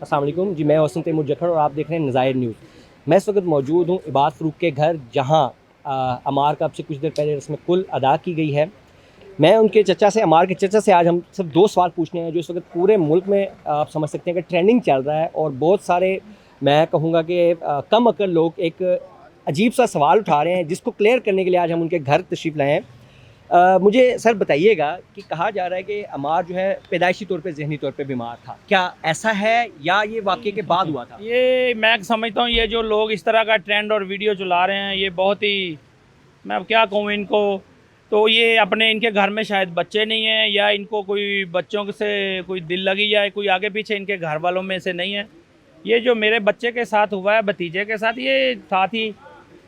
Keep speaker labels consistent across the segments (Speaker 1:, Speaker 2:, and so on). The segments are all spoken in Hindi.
Speaker 1: अस्सलाम वालेकुम जी, मैं वसीम तैमूर जखर और आप देख रहे हैं नज़ायर न्यूज़। मैं इस वक्त मौजूद हूँ इबाद फ़रूक के घर, जहाँ अमार का अब से कुछ देर पहले रस्म कुल अदा की गई है। मैं उनके चचा से, अमार के चचा से आज हम सब दो सवाल पूछने हैं जो इस वक्त पूरे मुल्क में आप समझ सकते हैं कि ट्रेंडिंग चल रहा है, और बहुत सारे मैं कहूँगा कि कम अकल लोग एक अजीब सा सवाल उठा रहे हैं, जिसको क्लियर करने के लिए आज हम उनके घर तशरीफ़ लाए हैं। मुझे सर बताइएगा कि कहा जा रहा है कि अमार जो है पैदाइशी तौर पे ज़हनी तौर पे बीमार था, क्या ऐसा है या ये वाक़ये के बाद हुआ था?
Speaker 2: ये मैं समझता हूँ, ये जो लोग इस तरह का ट्रेंड और वीडियो चला रहे हैं, ये बहुत ही, मैं अब क्या कहूँ इनको, तो ये अपने इनके घर में शायद बच्चे नहीं हैं, या इनको कोई बच्चों से कोई दिल लगी, या कोई आगे पीछे इनके घर वालों में से नहीं है। ये जो मेरे बच्चे के साथ हुआ है, भतीजे के साथ, ये साथ ही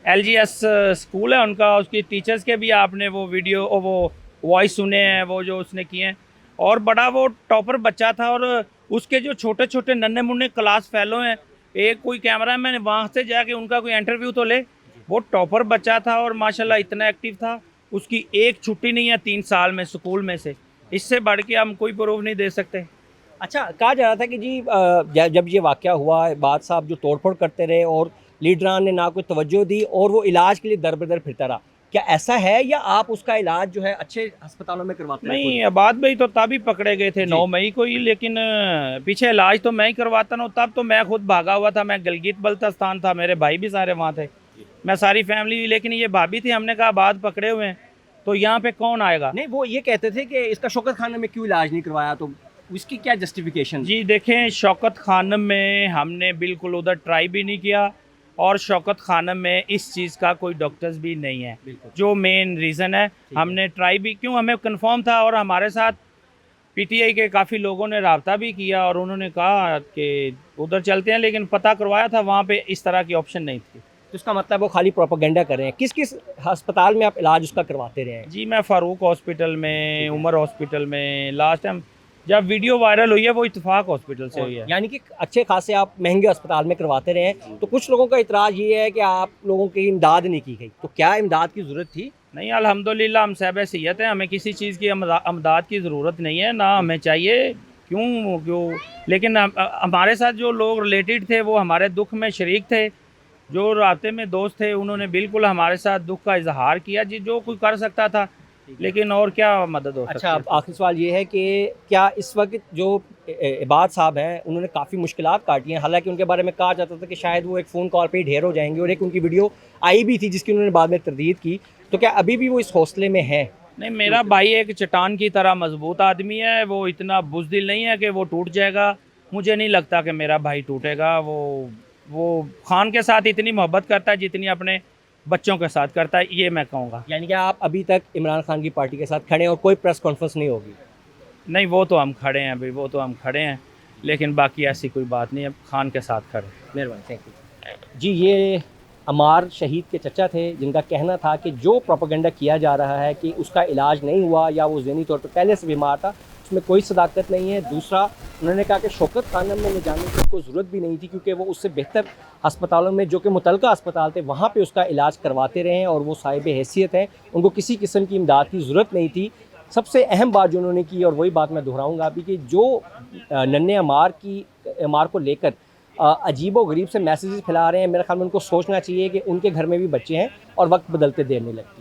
Speaker 2: LGS स्कूल है उनका, उसकी टीचर्स के भी आपने वो वीडियो और वो वॉइस सुने हैं, वो जो उसने किए हैं। और बड़ा वो टॉपर बच्चा था, और उसके जो छोटे छोटे नन्हे मुन्ने क्लास फेलो हैं, एक कोई कैमरा मैन वहाँ से जाके उनका कोई इंटरव्यू तो ले। वो टॉपर बच्चा था और माशाल्लाह इतना एक्टिव था, उसकी एक छुट्टी नहीं है 3 साल में स्कूल में से। इससे बढ़ के हम कोई प्रूफ नहीं दे सकते।
Speaker 1: अच्छा, कहा जा रहा था कि जी जब ये वाक़या हुआ, इबाद साहब जो तोड़-फोड़ करते रहे और लीडरान ने ना कोई तवज्जो दी और वो इलाज के लिए दर-बदर फिरता रहा। क्या ऐसा है या आप उसका इलाज जो है अच्छे अस्पतालों में करवाते रहे खुद?
Speaker 2: नहीं, आबाद भाई तो तब ही पकड़े गए थे
Speaker 1: जी।
Speaker 2: 9 मई को ही, लेकिन पीछे इलाज तो मैं ही करवाता ना, तब तो मैं खुद भागा हुआ था। मैं गिलगित बल्तिस्तान था, मेरे भाई भी सारे वहाँ थे, मैं सारी फैमिली, लेकिन ये भाभी थी। हमने कहा आबाद पकड़े हुए हैं तो यहाँ पे कौन आएगा।
Speaker 1: नहीं, वो ये कहते थे कि इसका शौकत खाना में क्यों इलाज नहीं करवाया, तो उसकी क्या जस्टिफिकेशन?
Speaker 2: जी देखें, शौकत खानम में हमने बिल्कुल उधर ट्राई भी नहीं किया, और शौकत खानम में इस चीज़ का कोई डॉक्टर्स भी नहीं है, जो मेन रीज़न है। हमने ट्राई भी क्यों, हमें कंफर्म था, और हमारे साथ PTI के काफ़ी लोगों ने राब्ता भी किया, और उन्होंने कहा कि उधर चलते हैं, लेकिन पता करवाया था, वहाँ पे इस तरह की ऑप्शन नहीं थी।
Speaker 1: तो इसका मतलब वो खाली प्रोपेगेंडा कर रहे हैं। किस-किस अस्पताल में आप इलाज उसका करवाते रहे हैं?
Speaker 2: जी, मैं फ़ारूक हॉस्पिटल में, उमर हॉस्पिटल में, लास्ट टाइम जब वीडियो वायरल हुई है वो इत्तेफाक हॉस्पिटल से हुई है।
Speaker 1: यानी कि अच्छे खासे आप महंगे अस्पताल में करवाते रहे हैं। तो कुछ लोगों का इतराज़ ये है कि आप लोगों की इमदाद नहीं की गई, तो क्या इमदाद की ज़रूरत थी?
Speaker 2: नहीं, अल्हम्दुलिल्लाह हम साहिब हैसियत हैं, हमें किसी चीज़ की अमदाद की ज़रूरत नहीं है, ना हमें चाहिए। क्यों, लेकिन हमारे साथ जो लोग रिलेटेड थे वो हमारे दुख में शरीक थे, जो रास्ते में दोस्त थे, उन्होंने बिल्कुल हमारे साथ दुख का इजहार किया जी, जो कोई कर सकता था, लेकिन और क्या मदद हो सकती
Speaker 1: अच्छा,
Speaker 2: है।
Speaker 1: अब आखिरी सवाल ये है कि क्या इस वक्त जो इबाद साहब हैं, उन्होंने काफ़ी मुश्किलात काटी हैं, हालांकि उनके बारे में कहा जाता था कि शायद वो एक फ़ोन कॉल पे ही ढेर हो जाएंगे, और एक उनकी वीडियो आई भी थी जिसकी उन्होंने बाद में तरदीद की, तो क्या अभी भी वो इस हौसले में है?
Speaker 2: नहीं, मेरा भाई एक चट्टान की तरह मजबूत आदमी है, वो इतना बुज़दिल नहीं है कि वो टूट जाएगा। मुझे नहीं लगता कि मेरा भाई टूटेगा। वो खान के साथ इतनी मोहब्बत करता है जितनी अपने बच्चों के साथ करता है, ये मैं कहूँगा।
Speaker 1: यानी कि आप अभी तक इमरान खान की पार्टी के साथ खड़े हैं और कोई प्रेस कॉन्फ्रेंस नहीं होगी?
Speaker 2: नहीं, वो तो हम खड़े हैं अभी, वो तो हम खड़े हैं, लेकिन बाकी ऐसी कोई बात नहीं है, खान के साथ खड़े।
Speaker 1: मेहरबानी, थैंक यू जी। ये अमार शहीद के चचा थे, जिनका कहना था कि जो प्रोपेगेंडा किया जा रहा है कि उसका इलाज नहीं हुआ या वो ज़हनी तौर पर पहले से बीमार था, उसमें कोई सदाकत नहीं है। दूसरा, उन्होंने कहा कि शौकत खानम में ले जाने की उसको ज़रूरत भी नहीं थी, क्योंकि वो उससे बेहतर अस्पतालों में, जो कि मुतलका अस्पताल थे, वहाँ पे उसका इलाज करवाते रहे हैं और वो साहिब हैसियत हैं, उनको किसी किस्म की इमदाद की ज़रूरत नहीं थी। सबसे अहम बात जो उन्होंने की, और वही बात मैं दोहराऊँगा अभी, कि जो नन्हे अमार को लेकर अजीबो गरीब से मैसेजेस फैला रहे हैं, मेरे ख्याल में उनको सोचना चाहिए कि उनके घर में भी बच्चे हैं और वक्त बदलते देर नहीं लगती।